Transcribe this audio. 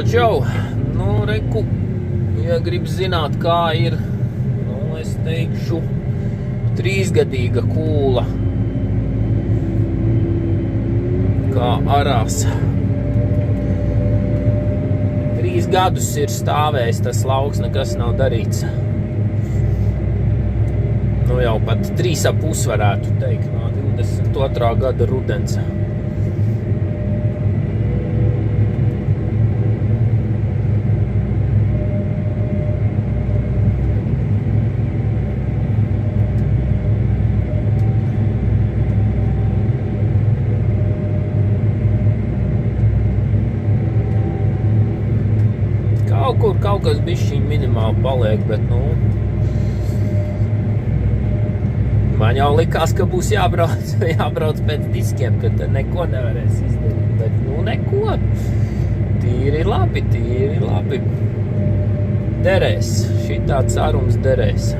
Čau. Nu, reku, ja grib zināt, kā ir, es teikšu, 3-gadīga kūla. Kā arās. 3 gadus ir stāvējis tas lauks, nekas nav darīts. Nu jau pat 3,5 varētu teikt, no 22. gada rudens. Kaut kas bišķiņ minimāli paliek, bet, man jau likās, ka būs jābrauc pēc diskiem, ka te neko nevarēs izdarīt, bet, neko. Tīri labi. Derēs, šitāds arums derēs.